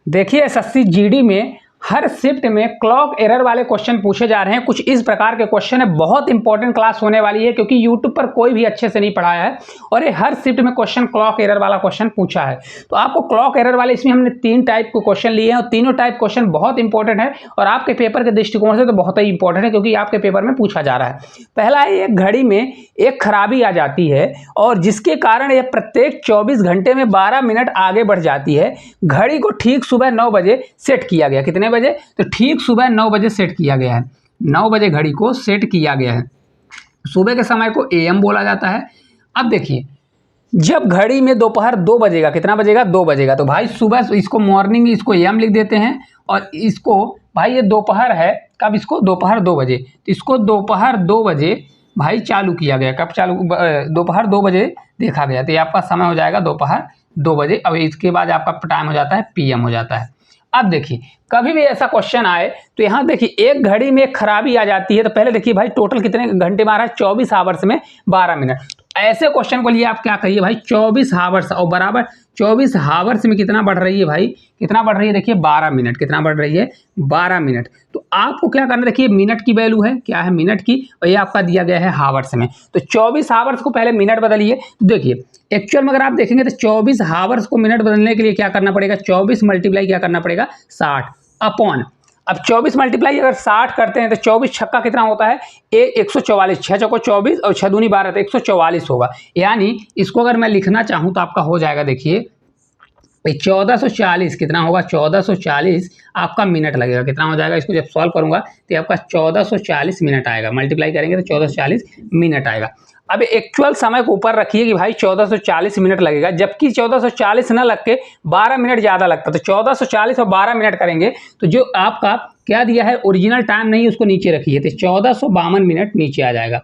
देखिए SSC GD में हर shift में क्लॉक एरर वाले क्वेश्चन पूछे जा रहे हैं। कुछ इस प्रकार के क्वेश्चन है, बहुत इंपॉर्टेंट क्लास होने वाली है क्योंकि यूट्यूब पर कोई भी अच्छे से नहीं पढ़ाया है और ये हर शिफ्ट में क्वेश्चन क्लॉक एरर वाला क्वेश्चन पूछा है। तो आपको क्लॉक एरर वाले इसमें हमने 3 टाइप के क्वेश्चन लिए हैं और तीनों टाइप क्वेश्चन बहुत इंपॉर्टेंट है और आपके पेपर के दृष्टिकोण से तो बहुत ही इंपॉर्टेंट है क्योंकि आपके पेपर में पूछा जा रहा है। पहला है, एक घड़ी में एक खराबी आ जाती है और जिसके कारण यह प्रत्येक 24 घंटे में 12 मिनट आगे बढ़ जाती है। घड़ी को ठीक सुबह 9 बजे सेट किया गया। कितने बजे? तो ठीक सुबह 9 बजे सेट किया गया है। 9 बजे घड़ी को सेट किया गया है। सुबह के समय को एएम बोला जाता है। अब देखिए, जब घड़ी में दोपहर 2 बजेगा, कितना बजेगा? 2 बजेगा, तो भाई सुबह इसको मॉर्निंग, इसको एएम लिख देते हैं और इसको भाई ये दोपहर है, कब? इसको दोपहर 2 बजे, तो इसको दोपहर 2 बजे भाई चालू किया गया। कब चालू? दोपहर 2 बजे देखा गया, तो ये आपका समय हो जाएगा दोपहर 2 बजे। अब इसके बाद आपका टाइम हो जाता है पीएम हो जाता है। अब देखिए, कभी भी ऐसा क्वेश्चन आए तो यहाँ देखिए, एक घड़ी में एक खराबी आ जाती है, तो पहले देखिए भाई टोटल कितने घंटे में आ रहा है? 24 आवर्स में 12 मिनट। ऐसे क्वेश्चन को लिए आप क्या कहिए भाई, 24 आवर्स और बराबर 24 आवर्स में कितना बढ़ रही है भाई? कितना बढ़ रही है? देखिए 12 मिनट। कितना बढ़ रही है? 12 मिनट। तो आपको क्या करना है, देखिए मिनट की वैल्यू है, क्या है? मिनट की, और ये आपका दिया गया है आवर्स में। तो 24 आवर्स को पहले मिनट बदलिए। तो देखिए एक्चुअल में अगर आप देखेंगे तो 24 आवर्स को मिनट बदलने के लिए क्या करना पड़ेगा? 24 मल्टीप्लाई क्या करना पड़ेगा? 60 अपॉन। अब 24 मल्टीप्लाई अगर 60 करते हैं तो 24 छक्का कितना होता है? 144। 6 चौको 24 और 6 दूनी 12, तो 144 होगा। यानी इसको अगर मैं लिखना चाहूँ तो आपका हो जाएगा, देखिए 1440। कितना होगा? 1440 आपका मिनट लगेगा। कितना हो जाएगा? इसको जब सॉल्व करूंगा तो आपका 1440 मिनट आएगा। मल्टीप्लाई करेंगे तो 1440 मिनट आएगा। अब एक्चुअल समय को ऊपर रखिए कि भाई 1440 मिनट लगेगा, जबकि 1440 ना लग के 12 मिनट ज़्यादा लगता। तो 1440 और 12 मिनट करेंगे तो जो आपका क्या दिया है ओरिजिनल टाइम नहीं, उसको नीचे रखिए, तो 1452 मिनट नीचे आ जाएगा।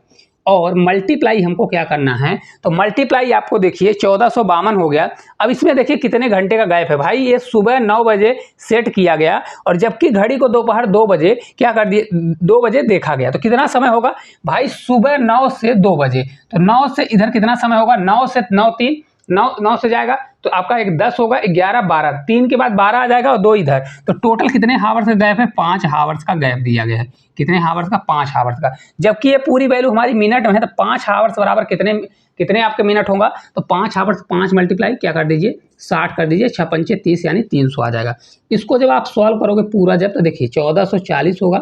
और मल्टीप्लाई हमको क्या करना है, तो मल्टीप्लाई आपको देखिए 1452 हो गया। अब इसमें देखिए कितने घंटे का गैप है भाई, ये सुबह 9 बजे सेट किया गया और जबकि घड़ी को दोपहर 2 बजे क्या कर दिए? 2 बजे देखा गया। तो कितना समय होगा भाई? सुबह 9 से 2 बजे। तो 9 से इधर कितना समय होगा? 9 से 9 3 9 से जाएगा तो आपका एक 10 होगा, 11 12, 3 के बाद 12 आ जाएगा और 2 इधर। तो टोटल कितने हावर्स का गैप है? 5 हावर्स का गैप दिया गया है। कितने हावर्स का? 5 हावर्स का। जबकि ये पूरी वैल्यू हमारी मिनट में है, तो 5 हावर्स बराबर कितने कितने आपके मिनट होगा? तो 5 हावर्स 5 मल्टीप्लाई क्या कर दीजिए? 60 कर दीजिए। 6 पंचे 30 यानी 300 आ जाएगा। इसको जब आप सॉल्व करोगे पूरा जब, तो देखिए 1440 होगा,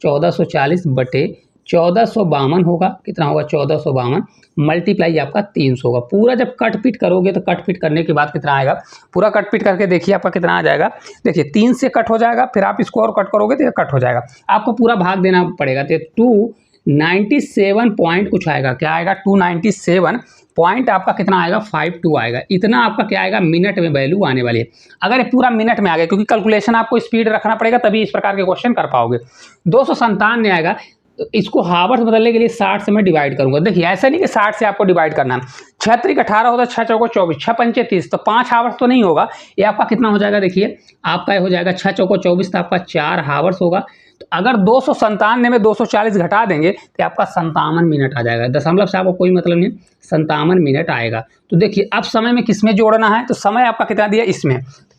1440 बटे 1452 होगा। कितना होगा? 1452 मल्टीप्लाई आपका 300 होगा। पूरा जब कट पीट करोगे तो कट पीट करने के बाद कितना आएगा? पूरा कट पीट करके देखिए आपका कितना आ जाएगा। देखिए 3 से कट हो जाएगा, फिर आप इसको और कट करोगे तो ये कट हो जाएगा। आपको पूरा भाग देना पड़ेगा, तो 297 पॉइंट कुछ आएगा। क्या आएगा? 297 पॉइंट आपका कितना आएगा? 52 आएगा। इतना आपका क्या आएगा? मिनट में वैल्यू आने वाली है। अगर ये पूरा मिनट में आ गया, क्योंकि कैलकुलेशन आपको स्पीड रखना पड़ेगा तभी इस प्रकार के क्वेश्चन कर पाओगे। 297 आएगा। तो इसको हावर्स बदलने के लिए 60 से मैं डिवाइड करूंगा। देखिए ऐसा नहीं कि 60 से आपको डिवाइड करना है। 6 त्रिक 18 होता है, 6 चौको 24, 6 पंचे 30, तो 5 हावर्स तो नहीं होगा। ये आपका कितना हो जाएगा? देखिए आपका हो जाएगा 6 चौको 24, तो आपका 4 हावर्स होगा। तो अगर 297 में 240 घटा देंगे तो आपका 57 मिनट आ जाएगा। दशमलव से आपको कोई मतलब नहीं, 57 मिनट आएगा। तो देखिए अब समय में किसमें जोड़ना है, तो समय आपका कितना दिया?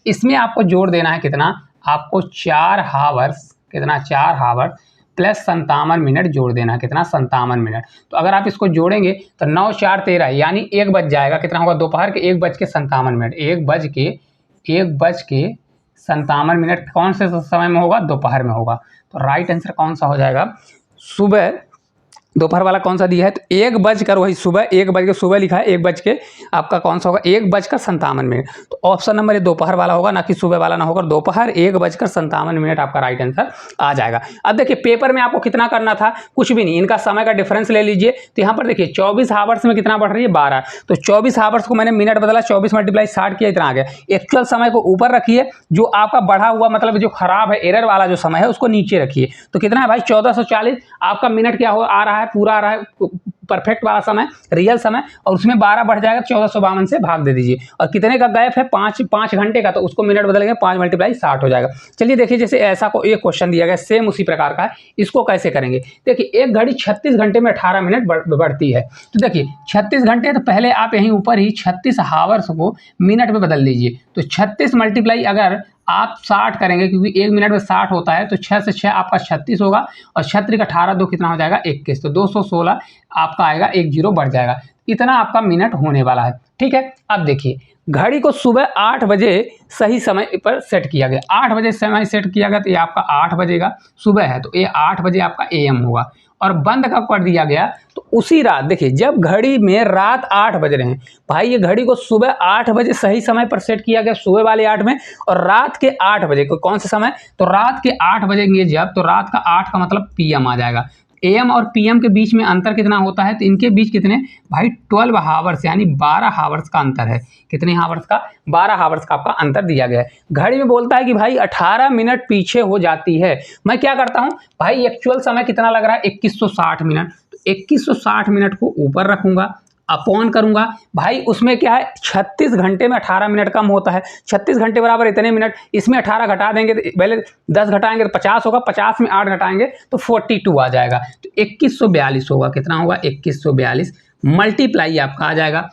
इसमें आपको जोड़ देना है कितना? आपको 4 हावर्स, कितना? 4 हावर्स प्लस 57 मिनट जोड़ देना है। कितना? 57 मिनट। तो अगर आप इसको जोड़ेंगे तो 9 4 13 यानी 1 बज जाएगा। कितना होगा? दोपहर के 1:57 मिनट। 1:57 मिनट कौन से समय में होगा? दोपहर में होगा। तो राइट आंसर कौन सा हो जाएगा? सुबह। दोपहर वाला कौन सा दिया है? तो 1 बजकर, वही सुबह 1 बज के सुबह लिखा है, 1 बज के आपका कौन सा होगा? 1:57 मिनट। तो ऑप्शन नंबर ये दोपहर वाला होगा, ना कि सुबह वाला ना होगा। दोपहर 1:57 मिनट आपका राइट आंसर आ जाएगा। अब देखिए पेपर में आपको कितना करना था? कुछ भी नहीं, इनका समय का डिफरेंस ले लीजिए। तो यहाँ पर देखिए 24 हावर्स में कितना बढ़ रही है? 12। तो 24 हावर्स को मैंने मिनट बदला, 24 मल्टीप्लाई 60 किया, इतना आ गया। एक्चुअल समय को ऊपर रखिए, जो आपका बढ़ा हुआ मतलब जो खराब है एरर वाला जो समय है उसको नीचे रखिए। तो कितना है भाई? 1440 आपका मिनट क्या हो आ रहा है? पूरा आ रहा है परफेक्ट वाला समय, रियल समय, और उसमें 12 बढ़ जाएगा। 1452 से भाग दे दीजिए। और कितने का गैप है? 5 घंटे का, तो उसको मिनट बदलेंगे, 5 मल्टीप्लाई 60 हो जाएगा। चलिए देखिए, जैसे ऐसा को एक क्वेश्चन दिया गया सेम उसी प्रकार का है, इसको कैसे करेंगे? देखिए एक घड़ी 36 घंटे में 18 मिनट बढ़ती है। तो देखिए 36 घंटे, तो पहले आप यहीं ऊपर ही 36 हावर्स को मिनट में बदल लीजिए। तो 36 मल्टीप्लाई अगर आप 60 करेंगे, क्योंकि 1 मिनट में 60 होता है, तो 6 से 6 आपका 36 होगा, और 36 का 18 2 कितना हो जाएगा 21, तो 216 आपका आएगा, 1 जीरो बढ़ जाएगा। इतना आपका मिनट होने वाला है। ठीक है, अब देखिए घड़ी को सुबह 8 बजे सही समय पर सेट किया गया, 8 बजे समय सेट किया गया, तो ये आपका 8 बजेगा, सुबह है तो ये 8 बजे आपका AM होगा। और बंद कब कर दिया गया, तो उसी रात, देखिए जब घड़ी में रात 8 बज रहे हैं भाई, ये घड़ी को सुबह 8 बजे सही समय पर सेट किया गया, सुबह वाले 8 में, और रात के 8 बजे को कौन सा समय, तो रात के 8 बजेंगे जब, तो रात का 8 का मतलब PM आ जाएगा। AM और PM के बीच में अंतर कितना होता है, तो इनके बीच कितने भाई 12 हावर्स, यानी 12 हावर्स का अंतर है। कितने हावर्स का, 12 हावर्स का आपका अंतर दिया गया है। घड़ी में बोलता है कि भाई 18 मिनट पीछे हो जाती है। मैं क्या करता हूं भाई, एक्चुअल समय कितना लग रहा है 2160 मिनट, तो 2160 मिनट को ऊपर रखूंगा, अपॉन करूंगा भाई, उसमें क्या है 36 घंटे में 18 मिनट कम होता है, 36 घंटे बराबर इतने मिनट, इसमें 18 घटा देंगे तो पहले 10 घटाएंगे तो 50 होगा, 50 में 8 घटाएंगे तो 42 आ जाएगा, तो 2142 होगा। कितना होगा 2142, मल्टीप्लाई आपका आ जाएगा,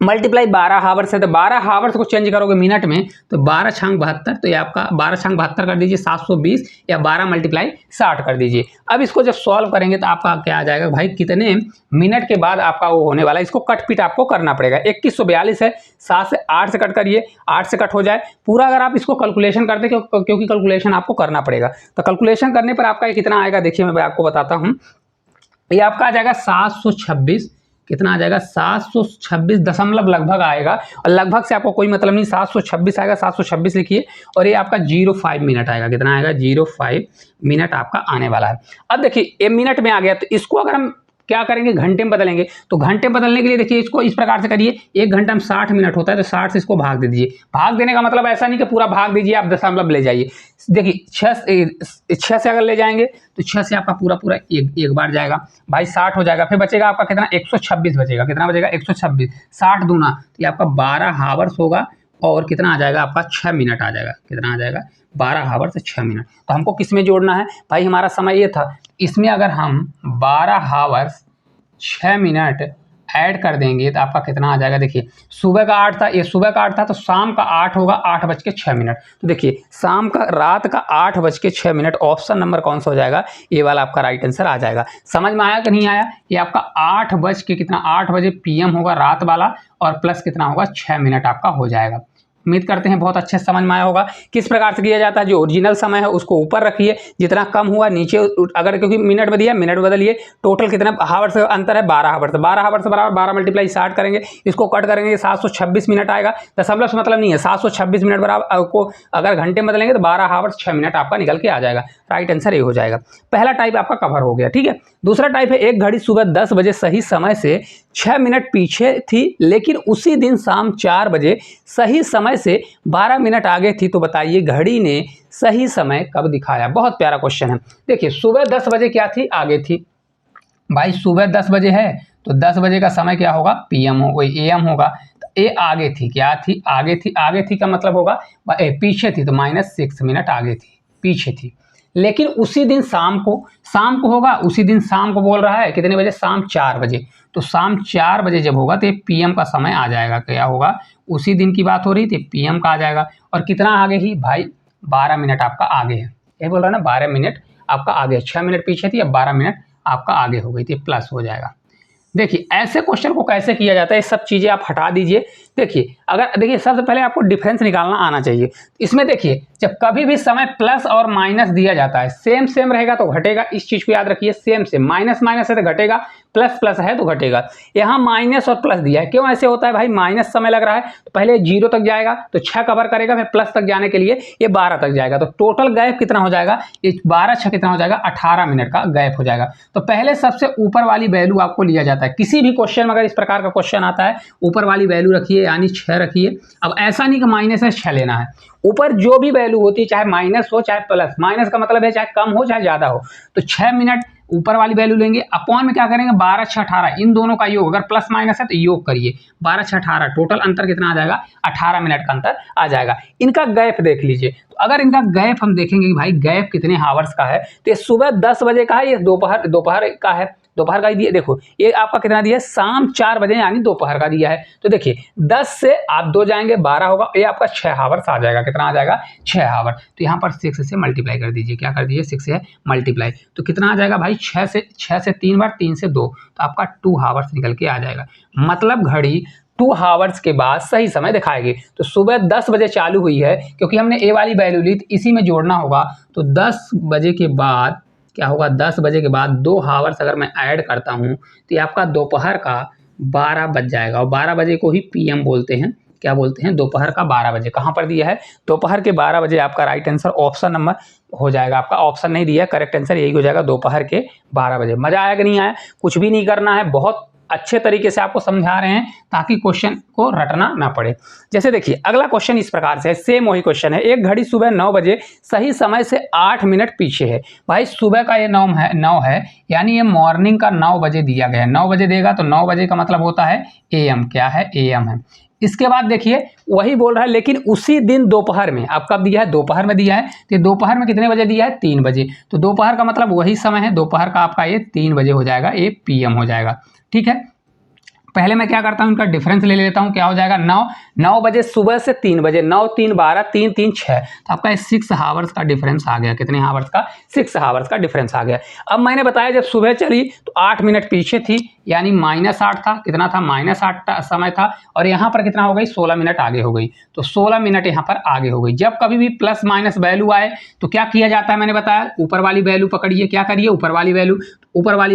मल्टीप्लाई 12 हावर्स है, तो 12 हावर्स को चेंज करोगे मिनट में, तो 12 छंग 72, तो ये आपका 12 छंग 72 कर दीजिए 720, या 12 मल्टीप्लाई 60 कर दीजिए। अब इसको जब सॉल्व करेंगे तो आपका क्या आ जाएगा भाई, कितने मिनट के बाद आपका वो होने वाला है, इसको कट पीट आपको करना पड़ेगा। 2142 है, 7 से 8 से कट करिए, 8 से कट हो जाए पूरा, अगर आप इसको कैलकुलेशन करते, क्योंकि कैलकुलेशन आपको करना पड़ेगा, तो कैलकुलेशन करने पर आपका कितना आएगा, देखिए मैं आपको बताता हूँ, ये आपका आ जाएगा 726, कितना आ जाएगा 726 दशमलव लगभग आएगा, और लगभग से आपको कोई मतलब नहीं, 726 आएगा, 726 लिखिए, और ये आपका 05 मिनट आएगा। कितना आएगा 05 मिनट आपका आने वाला है। अब देखिए ये मिनट में आ गया, तो इसको अगर हम क्या करेंगे घंटे में बदलेंगे, तो घंटे में बदलने के लिए देखिए इसको इस प्रकार से करिए, 1 घंटा में 60 मिनट होता है, तो 60 से इसको भाग दे दीजिए। भाग देने का मतलब ऐसा नहीं कि पूरा भाग दीजिए, आप दशमलव ले जाइए। देखिए 6 से अगर ले जाएंगे तो 6 से आपका पूरा पूरा एक बार जाएगा भाई, 60 हो जाएगा, फिर बचेगा आपका कितना 126 बचेगा, कितना बचेगा 126, 60 दूना, तो ये आपका 12 हावर्स होगा, और कितना आ जाएगा आपका 6 मिनट आ जाएगा। कितना आ जाएगा 12 हावर्स से 6 मिनट। तो हमको किस में जोड़ना है भाई, हमारा समय ये था, इसमें अगर हम 12 हावर्स 6 मिनट ऐड कर देंगे तो आपका कितना आ जाएगा, देखिए सुबह का 8 था, ये सुबह का 8 था, तो शाम का 8 होगा, 8:06। तो देखिए शाम का, रात का 8:06, ऑप्शन नंबर कौन सा हो जाएगा, ये वाला आपका राइट आंसर आ जाएगा। समझ में आया कि नहीं आया, ये आपका 8 बज के कितना, 8 बजे PM होगा रात वाला, और प्लस कितना होगा 6 मिनट आपका हो जाएगा। उम्मीद करते हैं बहुत अच्छे से समझ में आया होगा किस प्रकार से किया जाता है। जो ओरिजिनल समय है उसको ऊपर रखिए, जितना कम हुआ नीचे, अगर क्योंकि मिनट में दिया मिनट बदलिए, टोटल कितना हावर्स का अंतर है 12 हावर्स, 12 हावर्स बराबर 12 मल्टीप्लाई 60 करेंगे, इसको कट करेंगे 726 मिनट आएगा, दशमलव से मतलब नहीं है, 726 मिनट बराबर को अगर घंटे में बदलेंगे तो 12 हावर्स 6 मिनट आपका निकल के आ जाएगा। राइट आंसर ये हो जाएगा। पहला टाइप आपका कवर हो गया। ठीक है, दूसरा टाइप है, एक घड़ी सुबह 10 बजे सही समय से 6 मिनट पीछे थी, लेकिन उसी दिन शाम 4 बजे सही समय से 12 मिनट आगे थी, तो बताइए घड़ी ने सही समय कब दिखाया। बहुत प्यारा क्वेश्चन है। देखिए सुबह 10 बजे क्या थी, आगे थी भाई, सुबह 10 बजे है तो 10 बजे का समय क्या होगा, PM हो, AM होगा, तो ए आगे थी, क्या थी, आगे थी, आगे थी का मतलब होगा पीछे थी, तो -6 मिनट आगे थी, पीछे थी। लेकिन उसी दिन शाम को होगा, उसी दिन शाम को बोल रहा है कितने बजे, शाम 4 बजे, तो शाम 4 बजे जब होगा तो ये PM का समय आ जाएगा। क्या होगा, उसी दिन की बात हो रही थी, PM का आ जाएगा। और कितना आगे ही भाई, 12 मिनट आपका आगे है, ये बोल रहा है ना, 12 मिनट आपका आगे, 6 मिनट पीछे थी, अब 12 मिनट आपका आगे हो गई थी, प्लस हो जाएगा। देखिए ऐसे क्वेश्चन को कैसे किया जाता है, ये सब चीज़ें आप हटा दीजिए। देखिए अगर देखिए सबसे पहले आपको डिफरेंस निकालना आना चाहिए। इसमें देखिए जब कभी भी समय प्लस और माइनस दिया जाता है, सेम सेम रहेगा तो घटेगा, इस चीज़ को याद रखिए, सेम सेम, माइनस माइनस है तो घटेगा, प्लस प्लस है तो घटेगा। यहाँ माइनस और प्लस दिया है, क्यों ऐसे होता है भाई, माइनस समय लग रहा है तो पहले 0 तक जाएगा तो 6 कवर करेगा, फिर प्लस तक जाने के लिए ये 12 तक जाएगा, तो टोटल गैप कितना हो जाएगा, ये 12 6 कितना हो जाएगा, 18 मिनट का गैप हो जाएगा। तो पहले सबसे ऊपर वाली वैल्यू आपको लिया जाता है। किसी भी क्वेश्चन में अगर इस प्रकार का क्वेश्चन आता है, ऊपर वाली वैल्यू रखिए, यानी 6 रखिए। अब ऐसा नहीं कि माइनस है 6 लेना है, ऊपर जो भी वैल्यू होती है, चाहे माइनस हो चाहे प्लस, माइनस का मतलब है चाहे कम हो चाहे ज्यादा हो, तो 6 मिनट ऊपर वाली वैल्यू लेंगे, अपॉन में क्या करेंगे 12 6 18, इन दोनों का योग, अगर प्लस माइनस है तो योग करिए, 12 6 18, टोटल अंतर कितना आ जाएगा, 18 मिनट का अंतर आ जाएगा। इनका गैप देख लीजिए, तो अगर इनका गैप हम देखेंगे कि भाई गैप कितने हावर्स का है, तो ये सुबह 10 बजे का है, ये दोपहर का है, दोपहर का ही दिया। देखो ये आपका कितना दिया है, शाम 4 बजे यानी दोपहर का दिया है। तो देखिए 10 से आप 2 जाएंगे 12 होगा, ये आपका 6 हावर्स आ जाएगा। कितना आ जाएगा, 6 हावर। तो यहाँ पर 6 से मल्टीप्लाई कर दीजिए, क्या कर दीजिए, 6 से मल्टीप्लाई। तो कितना आ जाएगा भाई, 6 से 3 बार, 3 से 2, तो आपका 2 हावर्स निकल के आ जाएगा। मतलब घड़ी 2 हावर्स के बाद सही समय दिखाएगी। तो सुबह 10 बजे चालू हुई है, क्योंकि हमने ए वाली वैल्यू ली, तो इसी में जोड़ना होगा। तो 10 बजे के बाद क्या होगा, 10 बजे के बाद 2 हावर्स अगर मैं ऐड करता हूँ तो ये आपका दोपहर का 12 बज जाएगा। और 12 बजे को ही PM बोलते हैं। क्या बोलते हैं, दोपहर का 12 बजे। कहाँ पर दिया है, दोपहर के 12 बजे। आपका राइट आंसर ऑप्शन नंबर हो जाएगा। आपका ऑप्शन नहीं दिया, करेक्ट आंसर यही हो जाएगा, दोपहर के 12 बजे। मजा आया कि नहीं आया, कुछ भी नहीं करना है, बहुत अच्छे तरीके से आपको समझा रहे हैं ताकि क्वेश्चन को रटना ना पड़े। जैसे देखिए अगला क्वेश्चन इस प्रकार से है, सेम वही क्वेश्चन है। एक घड़ी सुबह 9 बजे सही समय से 8 मिनट पीछे है। भाई सुबह का ये 9 है, यानी ये मॉर्निंग का 9 बजे दिया गया है। 9 बजे देगा तो 9 बजे का मतलब होता है AM। क्या है, AM है। इसके बाद देखिए वही बोल रहा है, लेकिन उसी दिन दोपहर में। आप कब दिया है, दोपहर में दिया है। तो दोपहर में कितने बजे दिया है, 3 बजे। तो दोपहर का मतलब वही समय है, दोपहर का आपका ये 3 बजे हो जाएगा, ये PM हो जाएगा। ठीक है, पहले मैं क्या करता हूँ, इनका डिफरेंस ले लेता हूँ। क्या हो जाएगा, 9 बजे सुबह से 3 बजे, 9 3 12, 3 3 6, तो आपका 6 हावर्स का डिफरेंस आ गया। कितने हावर्स का, 6 हावर्स का डिफरेंस आ गया। अब मैंने बताया जब सुबह चली तो 8 मिनट पीछे थी, यानी -8 था। कितना था, -8 समय था। और यहाँ पर कितना हो गई, 16 मिनट आगे हो गई। तो 16 मिनट यहाँ पर आगे हो गई। जब कभी भी प्लस माइनस वैल्यू आए तो क्या किया जाता है, मैंने बताया ऊपर वाली वैल्यू पकड़िए। क्या करिए, ऊपर वाली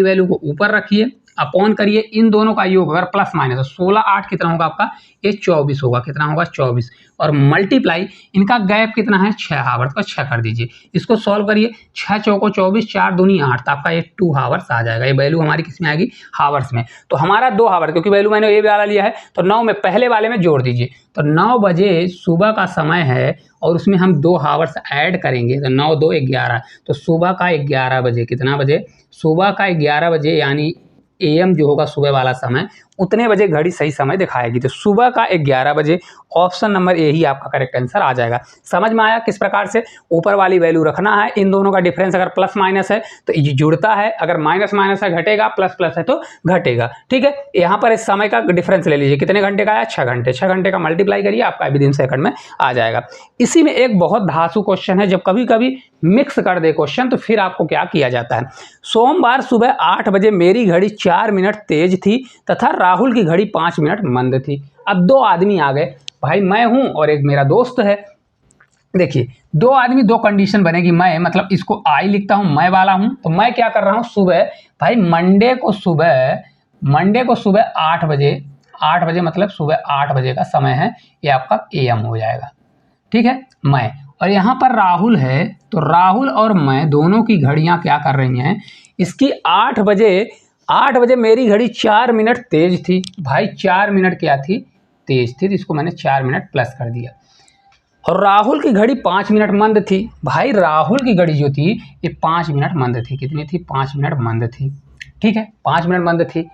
वैल्यू को ऊपर रखिए, अपॉन करिए इन दोनों का योग। अगर प्लस माइनस, तो 16 8 कितना होगा आपका, ये 24 होगा। कितना होगा, 24। और मल्टीप्लाई इनका गैप कितना है, 6 हावर्स का 6 कर दीजिए। इसको सॉल्व करिए, 6 चौको 24, 4 दूनी 8, तो आपका ये 2 हावर्स आ जाएगा। ये वैल्यू हमारी किस में आएगी, हावर्स में। तो हमारा 2 हावर, क्योंकि वैल्यू मैंने ये वाला लिया है, तो 9 में पहले वाले में जोड़ दीजिए। तो 9 बजे सुबह का समय है और उसमें हम 2 हावर्स ऐड करेंगे, तो 9 2 11। तो सुबह का 11 बजे, कितना बजे, सुबह का 11 बजे, यानी AM जो होगा सुबह वाला समय, उतने बजे घड़ी सही समय दिखाएगी। तो सुबह का 11 बजे, ऑप्शन नंबर ए ही आपका करेक्ट आंसर आ जाएगा। समझ में आया किस प्रकार से ऊपर वाली वैल्यू रखना है। इन दोनों का डिफरेंस अगर प्लस माइनस है तो ये जुड़ता है, अगर माइनस माइनस है घटेगा, प्लस प्लस है तो घटेगा। ठीक है, यहाँ पर इस समय का डिफरेंस ले लीजिए, कितने घंटे का आया, 6 घंटे। 6 घंटे का मल्टीप्लाई करिए, आपका विदिन सेकंड में आ जाएगा। इसी में एक बहुत धांसू क्वेश्चन है, जब कभी कभी मिक्स कर दे क्वेश्चन तो फिर आपको क्या किया जाता है। सोमवार सुबह 8 बजे मेरी घड़ी 4 मिनट तेज थी तथा राहुल की घड़ी 5 मिनट मंद थी। अब 2 आदमी आ गए, भाई मैं हूं और एक मेरा दोस्त है। देखिए 2 आदमी, 2 कंडीशन बनेगी। मैं मतलब इसको आई लिखता हूं, मैं वाला हूं। तो मैं क्या कर रहा हूं, सुबह भाई मंडे को सुबह 8 बजे, 8 बजे मतलब सुबह 8 बजे का समय है, ये आपका AM हो जाएगा। ठीक है, मैं, और यहाँ पर राहुल है, तो राहुल और मैं दोनों की घड़ियां क्या कर रही हैं, इसकी 8 बजे मेरी घड़ी 4 मिनट तेज थी। भाई 4 मिनट क्या थी, तेज थी, तो इसको मैंने 4 मिनट प्लस कर दिया। और राहुल की घड़ी 5 मिनट मंद थी। भाई राहुल की घड़ी जो थी ये 5 मिनट मंद थी। कितनी थी, 5 मिनट मंद थी। ठीक है, 5 मिनट मंद थी।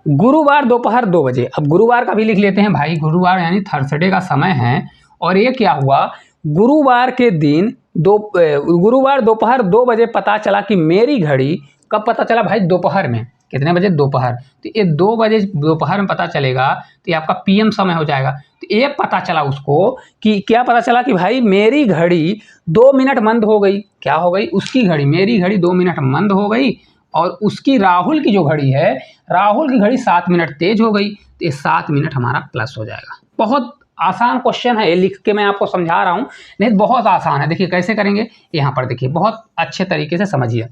गुरुवार दोपहर 2 बजे, अब गुरुवार का भी लिख लेते हैं भाई, गुरुवार यानी थर्सडे का समय है। और ये क्या हुआ, गुरुवार के दिन गुरुवार दोपहर 2 बजे पता चला कि मेरी घड़ी, कब पता चला भाई, दोपहर में। कितने बजे, दोपहर। तो ये 2 बजे दोपहर में पता चलेगा, तो ये आपका PM समय हो जाएगा। तो ये पता चला उसको कि क्या पता चला कि भाई मेरी घड़ी 2 मिनट मंद हो गई। क्या हो गई, उसकी घड़ी, मेरी घड़ी 2 मिनट मंद हो गई। और उसकी राहुल की जो घड़ी है, राहुल की घड़ी 7 मिनट तेज हो गई। तो ये 7 मिनट हमारा प्लस हो जाएगा। बहुत आसान क्वेश्चन है, ये लिख के मैं आपको समझा रहा हूँ, नहीं बहुत आसान है। देखिए कैसे करेंगे, यहाँ पर देखिए बहुत अच्छे तरीके से समझिए।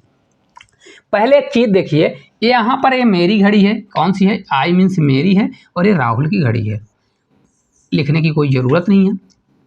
पहले एक चीज देखिए, ये यहाँ पर ये मेरी घड़ी है, कौन सी है, I मीन्स मेरी है, और ये राहुल की घड़ी है। लिखने की कोई ज़रूरत नहीं है।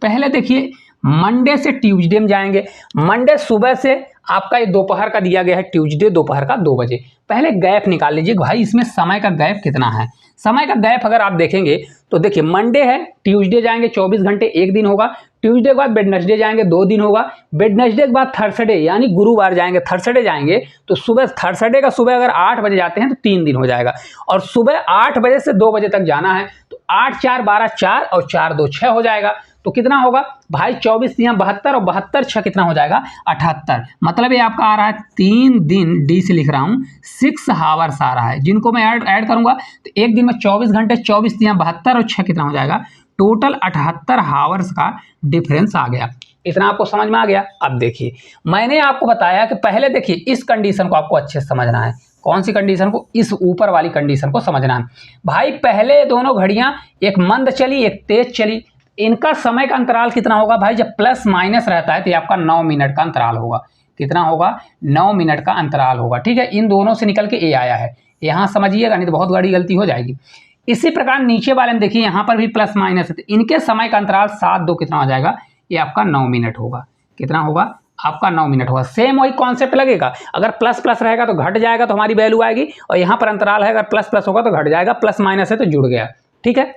पहले देखिए मंडे से ट्यूसडे में जाएंगे। मंडे सुबह से आपका ये दोपहर का दिया गया है, ट्यूसडे दोपहर का 2 बजे। पहले गैप निकाल लीजिए भाई, इसमें समय का गैप कितना है। समय का गैप अगर आप देखेंगे तो देखिए मंडे है, ट्यूसडे जाएंगे 24 घंटे 1 दिन होगा। ट्यूसडे के बाद वेडनेसडे जाएंगे 2 दिन होगा। वेडनेसडे के बाद थर्सडे यानी गुरुवार जाएंगे, थर्सडे जाएंगे तो सुबह, थर्सडे का सुबह अगर 8 बजे जाते हैं तो 3 दिन हो जाएगा। और सुबह 8 बजे से 2 बजे तक जाना है तो 8 4 12 4 और 4 2 6 हो जाएगा। तो कितना होगा भाई 24 तियां 72 और 72 6 कितना हो जाएगा 78। मतलब ये आपका आ रहा है 3 दिन, डी से लिख रहा हूँ 6 हावर्स आ रहा है, जिनको मैं ऐड करूंगा तो एक दिन में 24 घंटे, 24 तियां 72 और 6 कितना हो जाएगा, टोटल 78 हावर्स का डिफरेंस आ गया। इतना आपको समझ में आ गया। अब देखिए मैंने आपको बताया कि पहले देखिए इस कंडीशन को आपको अच्छे से समझना है। कौन सी कंडीशन को? इस ऊपर वाली कंडीशन को समझना है भाई। पहले दोनों घड़ियां एक मंद चली एक तेज चली, इनका समय का अंतराल कितना होगा भाई? जब प्लस माइनस रहता है तो आपका 9 मिनट का अंतराल होगा। कितना होगा? 9 मिनट का अंतराल होगा। ठीक है, इन दोनों से निकल के ए आया है, यहां समझिएगा नहीं तो बहुत बड़ी गलती हो जाएगी। इसी प्रकार नीचे वाले में देखिए यहां पर भी प्लस माइनस है, तो इनके समय का अंतराल 7 2 कितना हो जाएगा? ये आपका 9 मिनट होगा। कितना होगा? आपका 9 मिनट होगा। सेम वही कॉन्सेप्ट लगेगा, अगर प्लस प्लस रहेगा तो घट जाएगा तो हमारी वैल्यू आएगी, और यहाँ पर अंतराल है अगर प्लस प्लस होगा तो घट जाएगा, प्लस माइनस है तो जुड़ गया। ठीक है,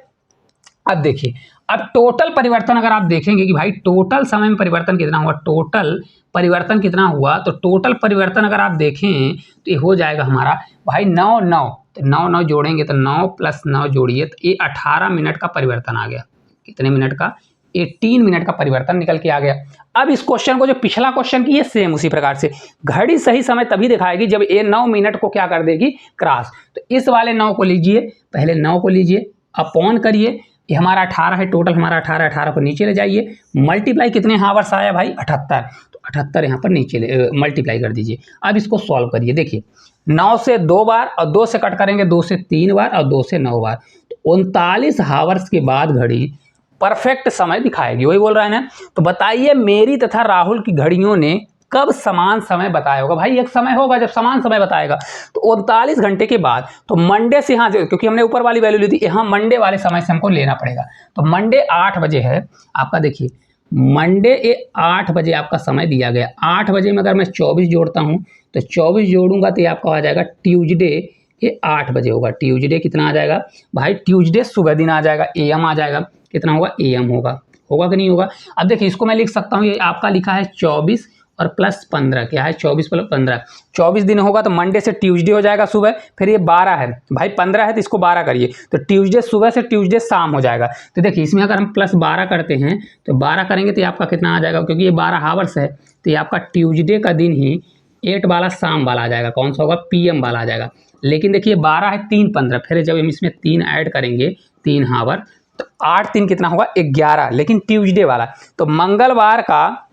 अब देखिए अब टोटल परिवर्तन अगर आप देखेंगे कि भाई टोटल समय में परिवर्तन कितना हुआ, टोटल परिवर्तन कितना हुआ, तो टोटल परिवर्तन अगर आप देखें तो ये हो जाएगा हमारा भाई 9 9, तो 9 9 जोड़ेंगे तो 9 + 9 जोड़िए तो ये 18 मिनट का परिवर्तन आ गया। कितने मिनट का? 18 मिनट का परिवर्तन निकल के आ गया। अब इस क्वेश्चन को जो पिछला क्वेश्चन की है सेम उसी प्रकार से, घड़ी सही समय तभी दिखाएगी जब ये 9 मिनट को क्या कर देगी? क्रॉस। तो इस वाले 9 को लीजिए, पहले 9 को लीजिए, अपॉन करिए, ये हमारा 18 है, टोटल हमारा 18, 18 को नीचे ले जाइए, मल्टीप्लाई कितने हावर्स आया भाई? 78, तो 78 यहाँ पर नीचे मल्टीप्लाई कर दीजिए। अब इसको सॉल्व करिए, देखिए 9 से 2 बार और 2 से कट करेंगे 2 से 3 बार और 2 से 9 बार, तो 39 हावर्स के बाद घड़ी परफेक्ट समय दिखाएगी। वही बोल रहा है ना। तो बताइए मेरी तथा राहुल की घड़ियों ने कब समान समय बताया होगा? भाई एक समय होगा जब समान समय बताएगा, तो 39 घंटे के बाद, तो मंडे से यहाँ क्योंकि हमने ऊपर वाली वैल्यू ली थी, यहाँ मंडे वाले समय से हमको लेना पड़ेगा। तो मंडे 8 बजे है आपका, देखिए मंडे 8 बजे आपका समय दिया गया। 8 बजे में अगर मैं 24 जोड़ता हूँ तो 24 जोड़ूंगा तो ये आपका आ जाएगा ट्यूजडे ये 8 बजे होगा। ट्यूजडे कितना आ जाएगा भाई? ट्यूजडे सुबह दिन आ जाएगा, AM आ जाएगा। कितना होगा? AM होगा। होगा कि नहीं होगा? अब देखिए इसको मैं लिख सकता हूँ, ये आपका लिखा है 24 और प्लस 15, क्या है? 24 + 15, 24 दिन होगा तो मंडे से ट्यूसडे हो जाएगा सुबह, फिर ये 12 है भाई, 15 है तो इसको 12 करिए, तो ट्यूसडे सुबह से ट्यूसडे शाम हो जाएगा। तो देखिए इसमें अगर हम प्लस 12 करते हैं तो 12 करेंगे तो ये आपका कितना आ जाएगा? क्योंकि ये 12 हावर्स है तो ये आपका ट्यूसडे का दिन ही 8 वाला शाम वाला आ जाएगा। कौन सा होगा? PM वाला आ जाएगा। लेकिन देखिए 12 है 3 15, फिर जब हम इसमें 3 ऐड करेंगे 3 हावर, तो 8 3 कितना होगा? 11, लेकिन ट्यूसडे वाला। तो मंगलवार का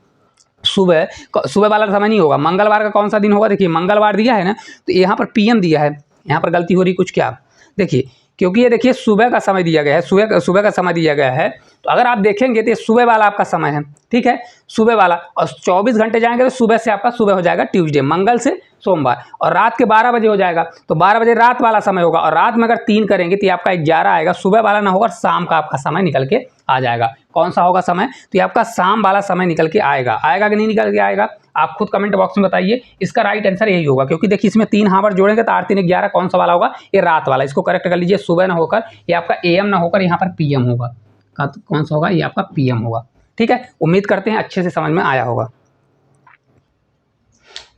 सुबह वाला समय नहीं होगा। मंगलवार का कौन सा दिन होगा? देखिए मंगलवार दिया है ना, तो यहाँ पर PM दिया है, यहाँ पर गलती हो रही कुछ क्या? देखिए क्योंकि ये देखिए सुबह का समय दिया गया है, सुबह का समय दिया गया है, तो अगर आप देखेंगे तो ये सुबह वाला आपका समय है। ठीक है, सुबह वाला, और 24 घंटे जाएंगे तो सुबह से आपका सुबह हो जाएगा ट्यूसडे, मंगल से सोमवार, और रात के 12 बजे हो जाएगा तो 12 बजे रात वाला समय होगा, और रात में अगर 3 करेंगे तो ये आपका 11 आएगा। सुबह वाला ना होगा, शाम का आपका समय निकल के आ जाएगा। कौन सा होगा समय? तो ये आपका शाम वाला समय निकल के आएगा। आएगा कि नहीं निकल के आएगा? आप खुद कमेंट बॉक्स में बताइए। इसका राइट आंसर यही होगा, क्योंकि देखिए इसमें 3 हावर जोड़ेंगे तो 8 3 11, कौन सा वाला होगा? ये रात वाला। इसको करेक्ट कर लीजिए, सुबह ना होकर ये आपका AM ना होकर यहाँ पर PM होगा। कौन सा होगा? ये आपका PM होगा। ठीक है, उम्मीद करते हैं अच्छे से समझ में आया होगा।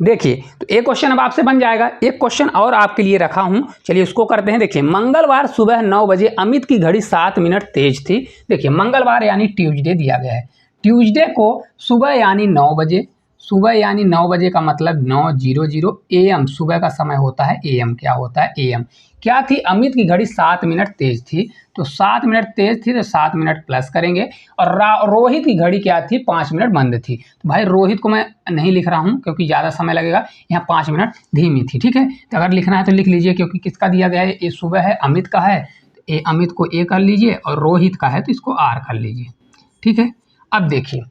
देखिए तो एक क्वेश्चन अब आपसे बन जाएगा, एक क्वेश्चन और आपके लिए रखा हूं, चलिए उसको करते हैं। देखिए मंगलवार सुबह 9 बजे अमित की घड़ी 7 मिनट तेज थी। देखिए मंगलवार यानी ट्यूसडे दिया गया है, ट्यूसडे को सुबह यानी 9 बजे, सुबह यानी 9 बजे का मतलब 9:00 AM, सुबह का समय होता है AM। क्या होता है? AM। क्या थी? अमित की घड़ी 7 मिनट तेज थी, तो 7 मिनट तेज थी तो 7 मिनट प्लस करेंगे, और रोहित की घड़ी क्या थी? 5 मिनट मंद थी। तो भाई रोहित को मैं नहीं लिख रहा हूँ क्योंकि ज़्यादा समय लगेगा, यहाँ 5 मिनट धीमी थी। ठीक है, तो अगर लिखना है तो लिख लीजिए, क्योंकि किसका दिया गया है? ये सुबह है, अमित का है, तो ये अमित को A कर लीजिए, और रोहित का है तो इसको R कर लीजिए। ठीक है, अब देखिए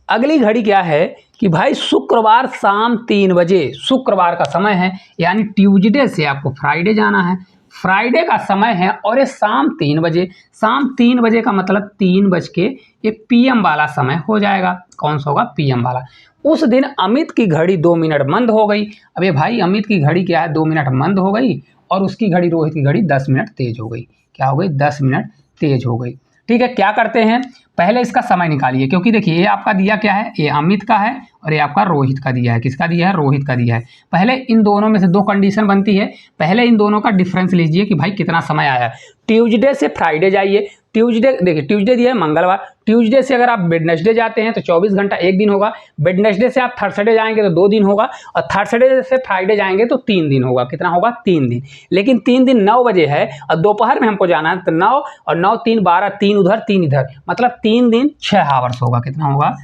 अगली घड़ी क्या है कि भाई शुक्रवार शाम 3 बजे, शुक्रवार का समय है, यानी ट्यूसडे से आपको फ्राइडे जाना है, फ्राइडे का समय है, और ये शाम 3 बजे, शाम 3 बजे का मतलब 3 बज के ये PM वाला समय हो जाएगा। कौन सा होगा? PM वाला। उस दिन अमित की घड़ी 2 मिनट मंद हो गई। अब ये भाई अमित की घड़ी क्या है? 2 मिनट मंद हो गई, और उसकी घड़ी रोहित की घड़ी 10 मिनट तेज हो गई। क्या हो गई? 10 मिनट तेज हो गई। ठीक है, क्या करते हैं? पहले इसका समय निकालिए, क्योंकि देखिए ये आपका दिया क्या है? ये अमित का है, और ये आपका रोहित का दिया है। किसका दिया है? रोहित का दिया है। पहले इन दोनों में से 2 कंडीशन बनती है, पहले इन दोनों का डिफरेंस लीजिए कि भाई कितना समय आया। ट्यूसडे से फ्राइडे जाइए, ट्यूसडे देखिए, ट्यूसडे दिया है मंगलवार, ट्यूसडे से अगर आप वेडनेसडे जाते हैं तो 24 घंटा 1 दिन होगा, वेडनेसडे से आप थर्सडे जाएंगे तो 2 दिन होगा, और थर्सडे से फ्राइडे जाएंगे तो 3 दिन होगा। कितना होगा? 3 दिन। लेकिन 3 दिन 9 बजे है और दोपहर में हमको जाना है, तो 9 और 9 3 12, 3 उधर 3 इधर, मतलब 3 दिन 6 हावर्स होगा। कितना होगा?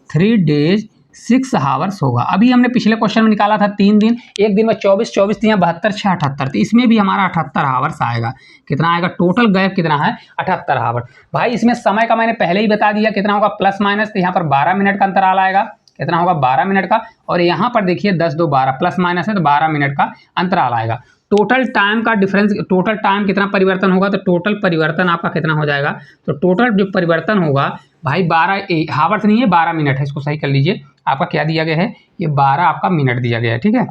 3 डेज 6 हावर्स होगा। अभी हमने पिछले क्वेश्चन में निकाला था 3 दिन, एक दिन में 24 24 3 72 6 78, तो इसमें भी हमारा 78 हावर्स आएगा। कितना आएगा? टोटल गैप कितना है? 78 हावर। भाई इसमें समय का मैंने पहले ही बता दिया कितना होगा, प्लस माइनस, तो यहाँ पर 12 मिनट का अंतराल आएगा। कितना होगा? 12 मिनट का। और यहाँ पर देखिए 10 2 12, प्लस माइनस है तो 12 मिनट का अंतराल आएगा। टोटल टाइम का डिफरेंस, टोटल टाइम कितना परिवर्तन होगा, तो टोटल परिवर्तन आपका कितना हो जाएगा, तो टोटल जो परिवर्तन होगा भाई 12 हावर्स नहीं है, 12 मिनट है, इसको सही कर लीजिए। आपका क्या दिया गया है? ये 12 आपका मिनट दिया गया है, ठीक है,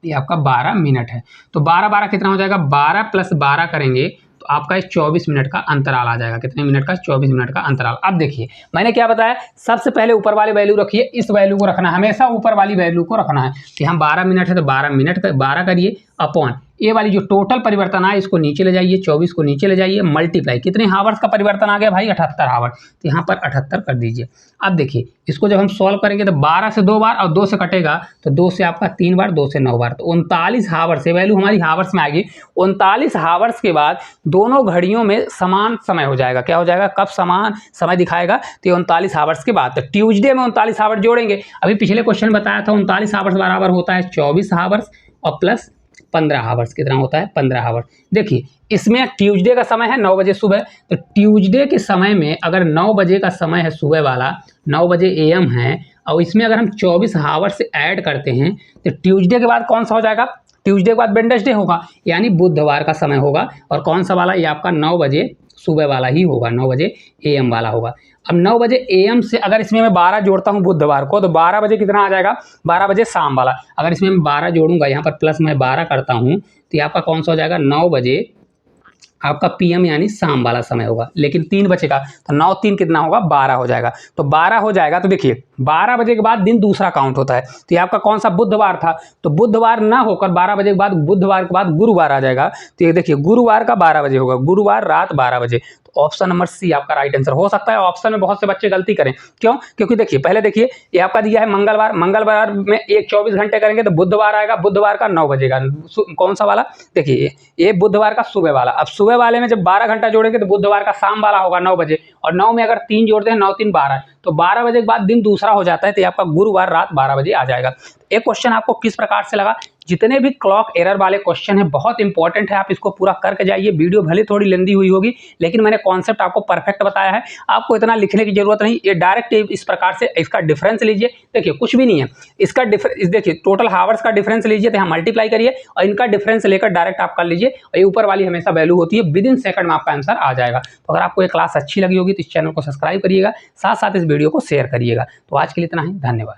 ये आपका 12 मिनट है। तो 12 12 कितना हो जाएगा? 12 प्लस 12 करेंगे तो आपका 24 मिनट का अंतराल आ जाएगा। कितने मिनट का? 24 मिनट का अंतराल। अब देखिए मैंने क्या बताया, सबसे पहले ऊपर वाली वैल्यू रखिए, इस वैल्यू को रखना है, हमेशा ऊपर वाली वैल्यू को रखना है। तो यहाँ 12 मिनट है तो 12 मिनट का 12 करिए अपॉन ये वाली जो टोटल परिवर्तन आया इसको नीचे ले जाइए, 24 को नीचे ले जाइए, मल्टीप्लाई, कितने हावर्स का परिवर्तन आ गया भाई? 78 हावर। तो यहाँ पर 78 कर दीजिए। अब देखिए इसको जब हम सॉल्व करेंगे तो 12 से 2 बार और 2 से कटेगा तो 2 से आपका 3 बार, 2 से 9 बार, तो 39 हावर्स से वैल्यू हमारी हावर्स में आ गई। 39 हावर्स के बाद दोनों घड़ियों में समान समय हो जाएगा। क्या हो जाएगा? कब समान समय दिखाएगा? तो 39 हावर्स के बाद। तो ट्यूसडे में 39 हावर्स जोड़ेंगे। अभी पिछले क्वेश्चन बताया था 39 हावर्स बराबर होता है 24 हावर्स और प्लस 15 हावर्स। कितना होता है? 15 हावर्स। देखिए इसमें ट्यूसडे का समय है 9 बजे सुबह, तो ट्यूसडे के समय में अगर 9 बजे का समय है सुबह वाला, 9 बजे AM है, और इसमें अगर हम 24 हावर से ऐड करते हैं तो ट्यूसडे के बाद कौन सा हो जाएगा? ट्यूसडे के बाद वेडनेसडे होगा, यानी बुधवार का समय होगा। और कौन सा वाला? ये आपका 9 बजे सुबह वाला ही होगा, 9 बजे AM वाला होगा। अब 9 बजे AM से अगर इसमें मैं 12 जोड़ता हूँ बुधवार को, तो 12 बजे कितना आ जाएगा? 12 बजे शाम वाला। अगर इसमें मैं 12 जोड़ूंगा, यहाँ पर प्लस मैं 12 करता हूँ, तो ये आपका कौन सा हो जाएगा? 9 बजे आपका PM यानी शाम वाला समय होगा। लेकिन 3 बचेगा तो 9 3 कितना होगा? 12 हो जाएगा। तो 12 हो जाएगा, तो देखिए 12 बजे के बाद दिन दूसरा काउंट होता है। तो ये आपका कौन सा? बुधवार था, तो बुधवार ना होकर 12 बजे के बाद बुधवार के बाद गुरुवार आ जाएगा। तो ये देखिए गुरुवार का 12 बजे होगा, गुरुवार रात 12 बजे। तो ऑप्शन नंबर C आपका राइट आंसर हो सकता है। ऑप्शन में बहुत से बच्चे गलती करें, क्यों? क्योंकि देखिए पहले देखिए ये आपका दिया है मंगलवार, मंगलवार में 24 घंटे करेंगे तो बुधवार आएगा, बुधवार का 9 बजे का। कौन सा वाला? देखिए ये बुधवार का सुबह वाला। अब सुबह वाले में जब 12 घंटा जोड़ेंगे तो बुधवार का शाम वाला होगा 9 बजे, और 9 में अगर 3 जोड़ते हैं 9 3 12, तो 12 बजे के बाद दिन दूसरा हो जाता है। तो ये आपका गुरुवार रात 12 बजे आ जाएगा। एक क्वेश्चन आपको किस प्रकार से लगा? जितने भी क्लॉक एरर वाले क्वेश्चन है बहुत इंपॉर्टेंट है, आप इसको पूरा करके जाइए। वीडियो भले थोड़ी लेंदी हुई होगी, लेकिन मैंने कॉन्सेप्ट आपको परफेक्ट बताया है। आपको इतना लिखने की जरूरत नहीं, ये डायरेक्ट इस प्रकार से इसका डिफरेंस लीजिए। देखिए कुछ भी नहीं है इसका डिफरेंस, देखिए टोटल हावर्स का डिफरेंस लीजिए, तो यहाँ मल्टीप्लाई करिए और इनका डिफरेंस लेकर डायरेक्ट आप कर लीजिए, और ये ऊपर वाली हमेशा वैल्यू होती है, विद इन सेकंड में आपका आंसर आ जाएगा। तो अगर आपको ये क्लास अच्छी लगी होगी तो इस चैनल को सब्सक्राइब करिएगा, साथ साथ इस वीडियो को शेयर करिएगा। तो आज के लिए इतना ही, धन्यवाद।